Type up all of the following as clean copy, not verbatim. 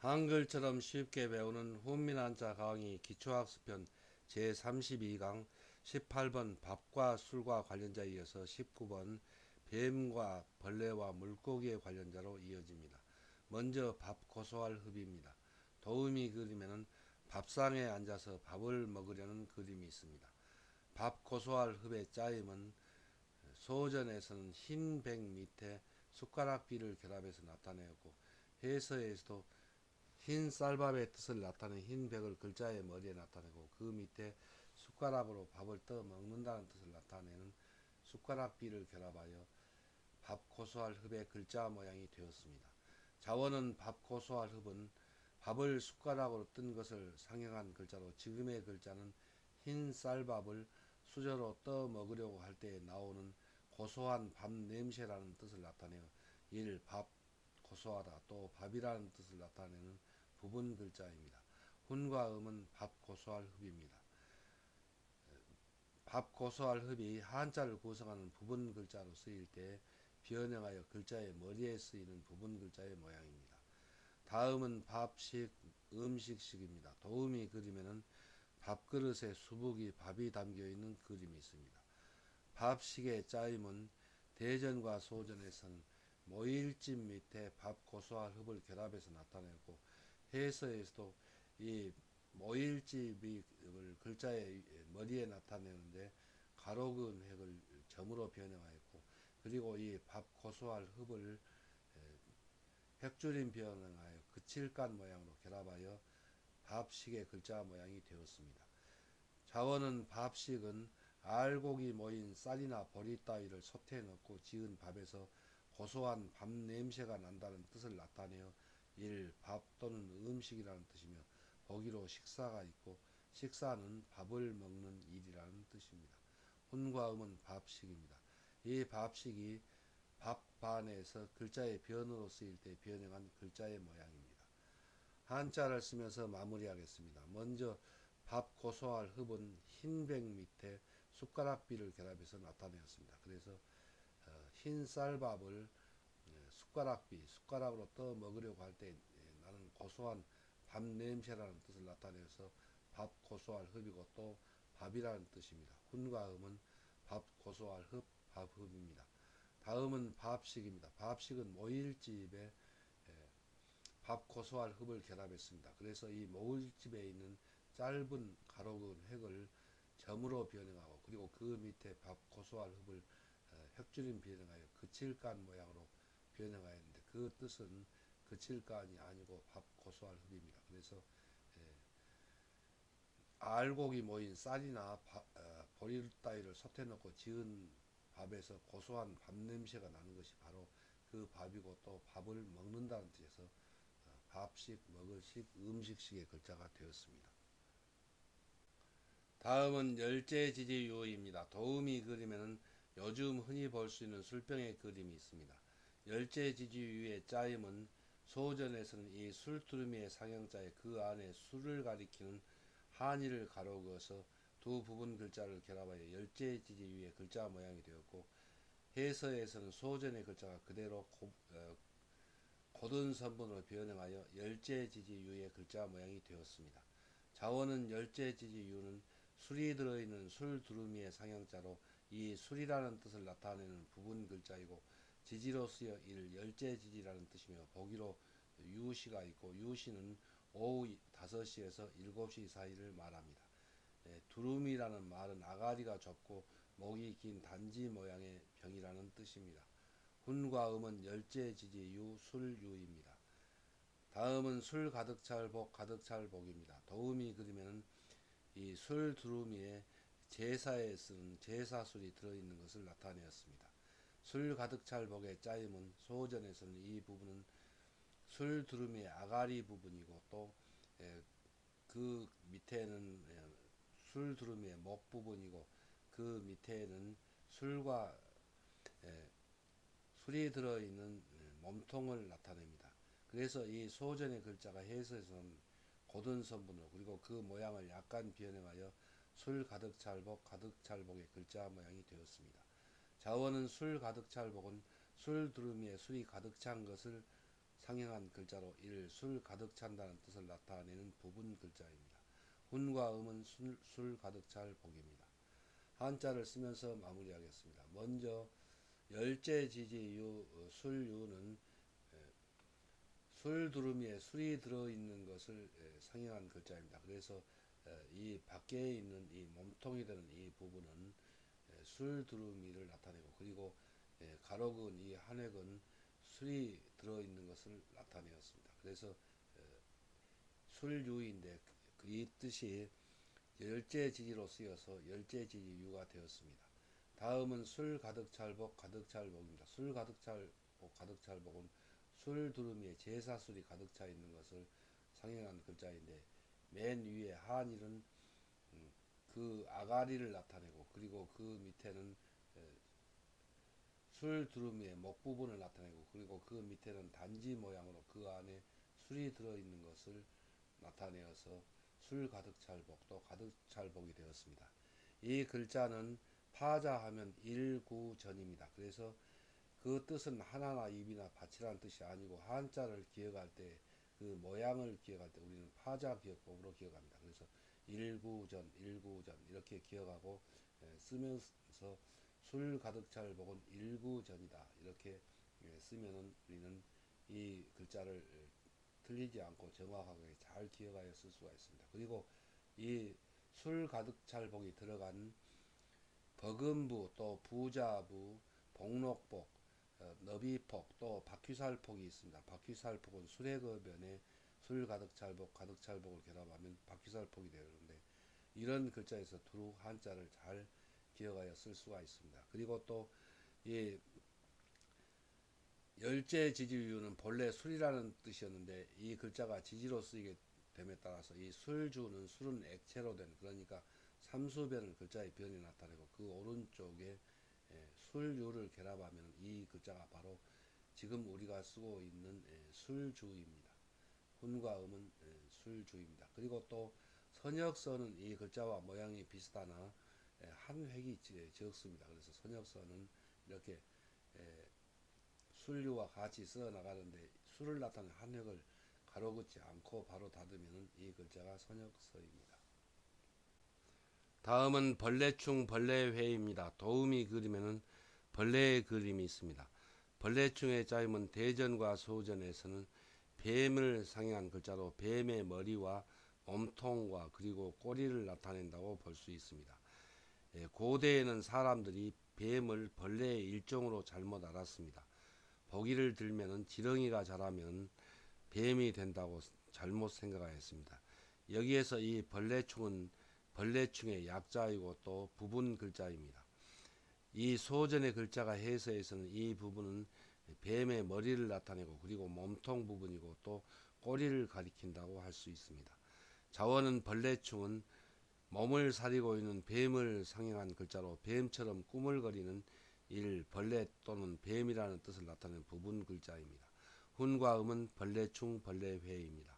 한글처럼 쉽게 배우는 훈민한자 강의 기초학습편 제32강 18번 밥과 술과 관련자에 이어서 19번 뱀과 벌레와 물고기에 관련자로 이어집니다. 먼저 밥 고소할 흡입니다. 도우미 그림에는 밥상에 앉아서 밥을 먹으려는 그림이 있습니다. 밥 고소할 흡의 짜임은 소전에서는 흰 백 밑에 숟가락비를 결합해서 나타내었고 해서에서도 흰 쌀밥의 뜻을 나타낸 흰 백을 글자의 머리에 나타내고 그 밑에 숟가락으로 밥을 떠 먹는다는 뜻을 나타내는 숟가락비를 결합하여 밥 고소할 흡의 글자 모양이 되었습니다. 자원은 밥 고소할 흡은 밥을 숟가락으로 뜬 것을 상징한 글자로 지금의 글자는 흰 쌀밥을 수저로 떠 먹으려고 할 때 나오는 고소한 밥 냄새라는 뜻을 나타내어 일 밥 고소하다 또 밥이라는 뜻을 나타내는 부분 글자입니다. 훈과 음은 밥 고소할 흡입니다. 밥 고소할 흡이 한자를 구성하는 부분 글자로 쓰일 때 변형하여 글자의 머리에 쓰이는 부분 글자의 모양입니다. 다음은 밥식, 음식식입니다. 도우미 그림에는 밥그릇에 수북이 밥이 담겨 있는 그림이 있습니다. 밥식의 짜임은 대전과 소전에서는 모일집 밑에 밥 고소할 흡을 결합해서 나타내고 해서에서도 이 모일집이 글자의 머리에 나타내는데 가로 그은 획을 점으로 변형하였고 그리고 이 밥 고소할 흡을 획줄임 변형하여 그칠간 모양으로 결합하여 밥식의 글자 모양이 되었습니다. 자원은 밥식은 알곡이 모인 쌀이나 보리 따위를 솥에 넣고 지은 밥에서 고소한 밥 냄새가 난다는 뜻을 나타내어 일 밥 또는 음식이라는 뜻이며 보기로 식사가 있고 식사는 밥을 먹는 일이라는 뜻입니다. 훈과 음은 밥식입니다. 이 밥식이 밥반에서 글자의 변으로 쓰일 때 변형한 글자의 모양입니다. 한자를 쓰면서 마무리하겠습니다. 먼저 밥 고소할 흡은 흰백 밑에 숟가락비를 결합해서 나타내었습니다. 그래서 흰 쌀밥을 숟가락으로 떠 먹으려고 할 때 나는 고소한 밥 냄새라는 뜻을 나타내서 밥 고소할 흡이고 또 밥이라는 뜻입니다. 훈과 음은 밥 고소할 흡, 밥흡입니다. 다음은 밥식입니다. 밥식은 모일집에 밥 고소할 흡을 결합했습니다. 그래서 이 모일집에 있는 짧은 가로근 획을 점으로 변형하고 그리고 그 밑에 밥 고소할 흡을 획줄임 변형하여 그칠간 모양으로 변형하였는데 그 뜻은 그칠간이 아니고 밥 고소할 흡입니다. 그래서 알곡이 모인 쌀이나 보리 따위를 솥에 넣고 지은 밥에서 고소한 밥 냄새가 나는 것이 바로 그 밥이고 또 밥을 먹는다는 뜻에서 밥식, 먹을식, 음식식의 글자가 되었습니다. 다음은 열재지지유입니다. 도우미 그림에는 요즘 흔히 볼 수 있는 술병의 그림이 있습니다. 열재지지유의 짜임은 소전에서는 이 술두루미의 상형자에 그 안에 술을 가리키는 한이를 가로 그어서 두 부분 글자를 결합하여 열재지지유의 글자 모양이 되었고 해서에서는 소전의 글자가 그대로 고든 선분으로 변형하여 열재지지유의 글자 모양이 되었습니다. 자원은 열재지지유는 술이 들어있는 술두루미의 상형자로 이 술이라는 뜻을 나타내는 부분 글자이고 지지로 쓰여 일 열재지지라는 뜻이며 보기로 유시가 있고 유시는 오후 5시에서 7시 사이를 말합니다. 두루미라는 말은 아가리가 좁고 목이 긴 단지 모양의 병이라는 뜻입니다. 훈과 음은 열재지지유 술유입니다. 다음은 술 가득 찰 복 가득 찰 복입니다. 도우미 그림에는 이 술 두루미에 제사에 쓰는 제사술이 들어있는 것을 나타내었습니다. 술 가득 찰 복의 짜임은 소전에서는 이 부분은 술 두루미의 아가리 부분이고 또 그 밑에는 술 두루미의 목 부분이고 그 밑에는 술과 술이 들어있는 몸통을 나타냅니다. 그래서 이 소전의 글자가 해서에서는 고든 선분으로 그리고 그 모양을 약간 변형하여 술 가득 찰복 가득 찰복의 글자 모양이 되었습니다. 자원은 술 가득 찰복은 술 두루미에 술이 가득 찬 것을 상행한 글자로 술 가득 찬다는 뜻을 나타내는 부분 글자입니다. 훈과 음은 술 가득 찰 복입니다. 한자를 쓰면서 마무리하겠습니다. 먼저 열제지지유 술유는 술두루미에 술이 들어있는 것을 상징한 글자입니다. 그래서 이 밖에 있는 이 몸통이 되는 이 부분은 술두루미를 나타내고, 그리고 가로 그은 이 한획은 술이 들어있는 것을 나타내었습니다. 그래서 술유인데 이 뜻이 열제지지로 쓰여서 열제지지유가 되었습니다. 다음은 술 가득 찰복 가득 찰복입니다. 술 가득 찰복 가득 찰복은 술두루미에 제사술이 가득 차 있는 것을 상징하는 글자인데, 맨 위에 한일은 그 아가리를 나타내고, 그리고 그 밑에는 술두루미의 목 부분을 나타내고, 그리고 그 밑에는 단지 모양으로 그 안에 술이 들어있는 것을 나타내어서 술 가득 찰복 또 가득 찰복이 되었습니다. 이 글자는 파자하면 일구전입니다. 그래서 그 뜻은 하나나 입이나 밭이라는 뜻이 아니고, 한자를 기억할 때 그 모양을 기억할 때 우리는 파자 기억법으로 기억합니다. 그래서 일구전 이렇게 기억하고 쓰면서 술 가득 찰 복은 일구전이다 이렇게 쓰면은 우리는 이 글자를 틀리지 않고 정확하게 잘 기억하여 쓸 수가 있습니다. 그리고 이 술 가득 찰 복이 들어간 버금부 또 부자부 복록복 너비폭 또 바퀴살폭이 있습니다. 바퀴살폭은 수레거변에 술 가득 찰복 가득 찰복을 결합하면 바퀴살폭이 되는데, 이런 글자에서 두루 한자를 잘 기억하여 쓸 수가 있습니다. 그리고 또 이 열제지지유는 본래 술이라는 뜻이었는데, 이 글자가 지지로 쓰이게 됨에 따라서 이 술주는 술은 액체로 된, 그러니까 삼수변을 글자의 변이 나타내고, 그 오른쪽에 술유를 결합하면 이 글자가 바로 지금 우리가 쓰고 있는 술주입니다. 훈과 음은 술주입니다. 그리고 또 선역서는 이 글자와 모양이 비슷하나 한 획이 적습니다. 그래서 선역서는 이렇게 술류와 같이 써 나가는데, 술을 나타내는 한 획을 가로긋지 않고 바로 닫으면 이 글자가 선역서입니다. 다음은 벌레충 벌레회입니다. 도우미 그림에는 벌레의 그림이 있습니다. 벌레충의 짜임은 대전과 소전에서는 뱀을 상징한 글자로 뱀의 머리와 몸통과 그리고 꼬리를 나타낸다고 볼 수 있습니다. 고대에는 사람들이 뱀을 벌레의 일종으로 잘못 알았습니다. 보기를 들면은 지렁이가 자라면 뱀이 된다고 잘못 생각하였습니다. 여기에서 이 벌레충은 벌레충의 약자이고 또 부분 글자입니다. 이 소전의 글자가 해서에서는 이 부분은 뱀의 머리를 나타내고, 그리고 몸통 부분이고 또 꼬리를 가리킨다고 할 수 있습니다. 자원은 벌레충은 몸을 사리고 있는 뱀을 상징한 글자로 뱀처럼 꾸물거리는 일, 벌레 또는 뱀이라는 뜻을 나타내는 부분 글자입니다. 훈과 음은 벌레충 벌레회입니다.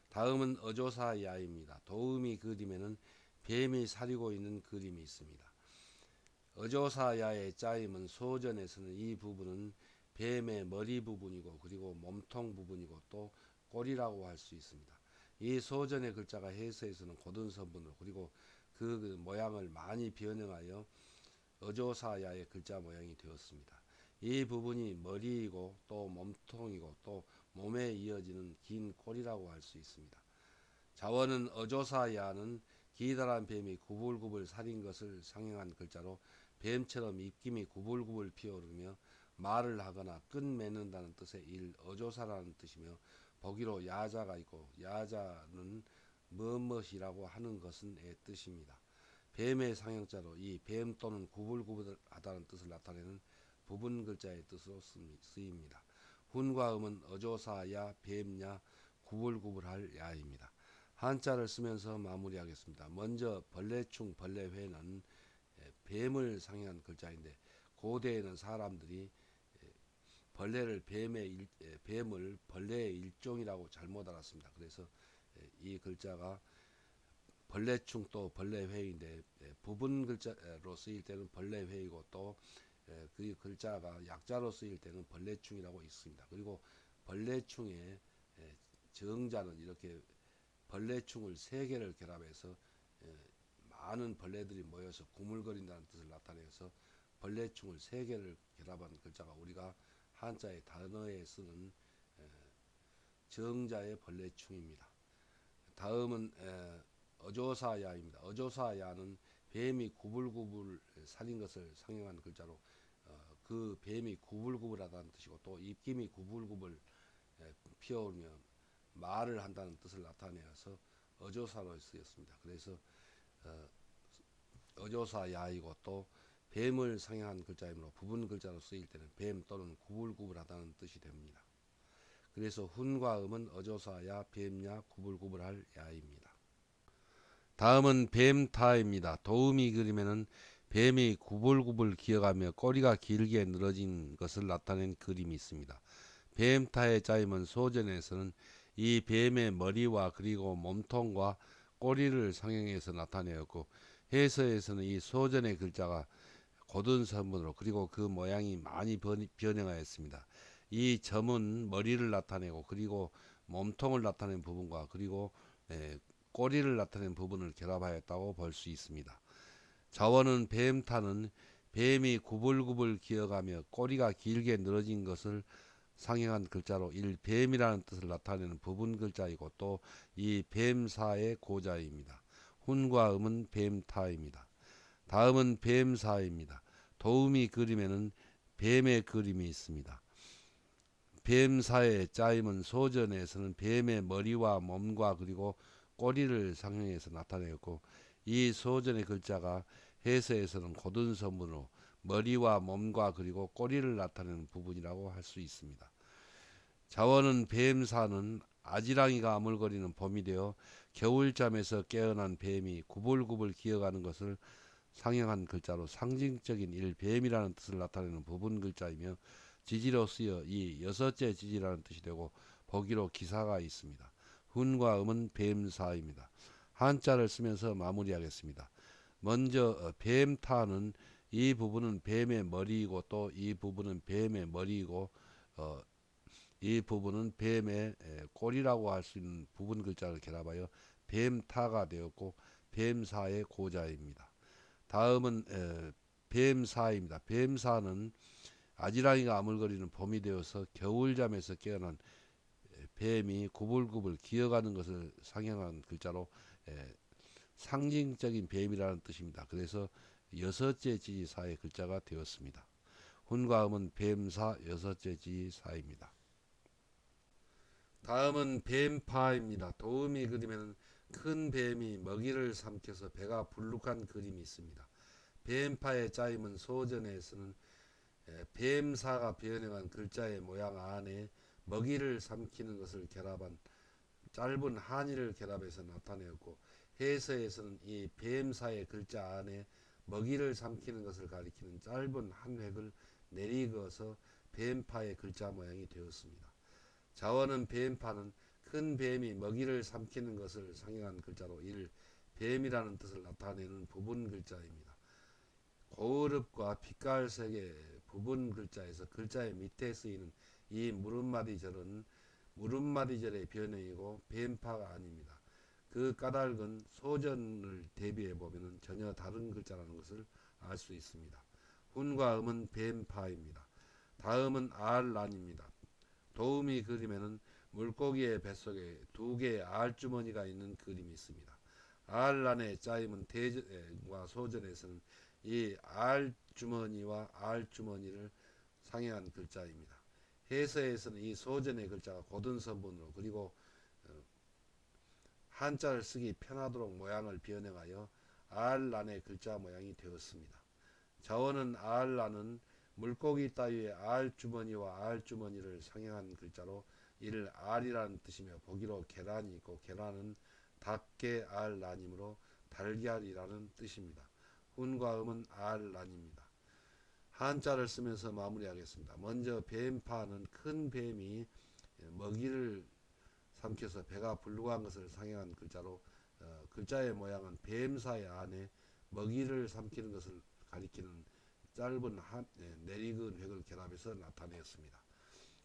다음은 어조사야입니다. 도우미 그림에는 뱀이 사리고 있는 그림이 있습니다. 어조사야의 짜임은 소전에서는 이 부분은 뱀의 머리 부분이고, 그리고 몸통 부분이고 또 꼬리라고 할 수 있습니다. 이 소전의 글자가 해서에서는 고든 선분으로, 그리고 그 모양을 많이 변형하여 어조사야의 글자 모양이 되었습니다. 이 부분이 머리이고 또 몸통이고 또 몸에 이어지는 긴 꼬리라고 할 수 있습니다. 자원은 어조사야는 기다란 뱀이 구불구불 살인 것을 상징한 글자로 뱀처럼 입김이 구불구불 피어오르며 말을 하거나 끈맺는다는 뜻의 일, 어조사라는 뜻이며, 보기로 야자가 있고 야자는 무엇이라고 하는 것은의 뜻입니다. 뱀의 상형자로 이 뱀 또는 구불구불하다는 뜻을 나타내는 부분 글자의 뜻으로 쓰입니다. 훈과 음은 어조사야, 뱀야, 구불구불할 야입니다. 한자를 쓰면서 마무리하겠습니다. 먼저 벌레충 벌레회는 뱀을 상징한 글자인데, 고대에는 사람들이 벌레를 뱀을 벌레의 일종이라고 잘못 알았습니다. 그래서 이 글자가 벌레충 또 벌레회인데, 부분 글자로 쓰일 때는 벌레회이고 또 그 글자가 약자로 쓰일 때는 벌레충이라고 있습니다. 그리고 벌레충의 정자는 이렇게 벌레충을 3개를 결합해서 많은 벌레들이 모여서 구물거린다는 뜻을 나타내서 벌레충을 3개를 결합한 글자가 우리가 한자의 단어에 쓰는 정자의 벌레충입니다. 다음은 어조사야입니다. 어조사야는 뱀이 구불구불 살인 것을 상징하는 글자로 그 뱀이 구불구불하다는 뜻이고 또 입김이 구불구불 피어오르며 말을 한다는 뜻을 나타내어서 어조사로 쓰였습니다. 그래서 어조사야이고 또 뱀을 상징하는 글자이므로 부분 글자로 쓰일 때는 뱀 또는 구불구불하다는 뜻이 됩니다. 그래서 훈과 음은 어조사야, 뱀야, 구불구불할 야입니다. 다음은 뱀타입니다. 도우미 그림에는 뱀이 구불구불 기어가며 꼬리가 길게 늘어진 것을 나타낸 그림이 있습니다. 뱀타의 짜임은 소전에서는 이 뱀의 머리와 그리고 몸통과 꼬리를 상형해서 나타내었고 해서에서는 이 소전의 글자가 고든 선문으로 그리고 그 모양이 많이 변형하였습니다. 이 점은 머리를 나타내고 그리고 몸통을 나타낸 부분과 그리고 꼬리를 나타낸 부분을 결합하였다고 볼 수 있습니다. 자원은 뱀타는 뱀이 구불구불 기어가며 꼬리가 길게 늘어진 것을 상형한 글자로 뱀이라는 뜻을 나타내는 부분 글자이고 또 이 뱀사의 고자입니다. 훈과 음은 뱀타입니다. 다음은 뱀사입니다. 도우미 그림에는 뱀의 그림이 있습니다. 뱀사의 짜임은 소전에서는 뱀의 머리와 몸과 그리고 꼬리를 상형해서 나타내었고 이 소전의 글자가 해서에서는 고든 선문으로 머리와 몸과 그리고 꼬리를 나타내는 부분이라고 할 수 있습니다. 자원은 뱀사는 아지랑이가 아물거리는 봄이 되어 겨울잠에서 깨어난 뱀이 구불구불 기어가는 것을 상형한 글자로 상징적인 뱀이라는 뜻을 나타내는 부분 글자이며 지지로 쓰여 이 여섯째 지지라는 뜻이 되고 보기로 기사가 있습니다. 훈과 음은 뱀사입니다. 한자를 쓰면서 마무리하겠습니다. 먼저 뱀타는 이 부분은 뱀의 머리이고 또 이 부분은 뱀의 머리이고 이 부분은 뱀의 꼬리라고 할 수 있는 부분 글자를 결합하여 뱀타가 되었고 뱀사의 고자입니다. 다음은 뱀사입니다. 뱀사는 아지랑이가 아물거리는 봄이 되어서 겨울잠에서 깨어난 뱀이 구불구불 기어가는 것을 상형한 글자로 상징적인 뱀이라는 뜻입니다. 그래서 여섯째 지지사의 글자가 되었습니다. 훈과 음은 뱀사 여섯째 지지사입니다. 다음은 뱀파입니다. 도우미 그림에는 큰 뱀이 먹이를 삼켜서 배가 불룩한 그림이 있습니다. 뱀파의 짜임은 소전에서는 뱀사가 변형한 글자의 모양 안에 먹이를 삼키는 것을 결합한 짧은 한의를 결합해서 나타내었고 해서에서는 이 뱀사의 글자 안에 먹이를 삼키는 것을 가리키는 짧은 한 획을 내리그어서 뱀파의 글자 모양이 되었습니다. 자원은 뱀파는 큰 뱀이 먹이를 삼키는 것을 상징한 글자로 뱀이라는 뜻을 나타내는 부분 글자입니다. 고어렵과 빛깔색의 부분 글자에서 글자의 밑에 쓰이는 이 물음마디절은 물음마디절의 변형이고 뱀파가 아닙니다. 그 까닭은 소전을 대비해 보면 전혀 다른 글자라는 것을 알 수 있습니다. 훈과 음은 뱀파입니다. 다음은 알란입니다. 도우미 그림에는 물고기의 뱃속에 2개의 알주머니가 있는 그림이 있습니다. 알란의 짜임은 대전과 소전에서는 이 알주머니와 알주머니를 상형한 글자입니다. 해서에서는 이 소전의 글자가 고든 선본으로 그리고 한자를 쓰기 편하도록 모양을 변형하여 알란의 글자 모양이 되었습니다. 자원은 알란은 물고기 따위의 알주머니와 알주머니를 상형한 글자로 이를 알이라는 뜻이며 보기로 계란이 있고 계란은 닭개 알란이므로 달걀이라는 뜻입니다. 훈과 음은 알란입니다. 한자를 쓰면서 마무리하겠습니다. 먼저 뱀파는 큰 뱀이 먹이를 삼켜서 배가 불룩한 것을 상형한 글자로 글자의 모양은 뱀사의 안에 먹이를 삼키는 것을 가리키는 짧은 내리근 획을 결합해서 나타내었습니다.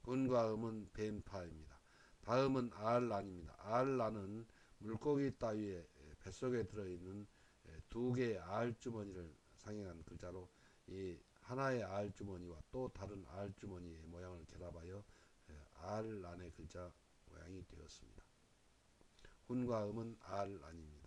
은과 음은 뱀파입니다. 다음은 알란입니다. 알란은 물고기 따위의 뱃속에 들어있는 두 개의 알주머니를 상징하는 글자로 이 하나의 알주머니와 또 다른 알주머니의 모양을 결합하여 알란의 글자 모양이 되었습니다. 훈과 음은 알란입니다.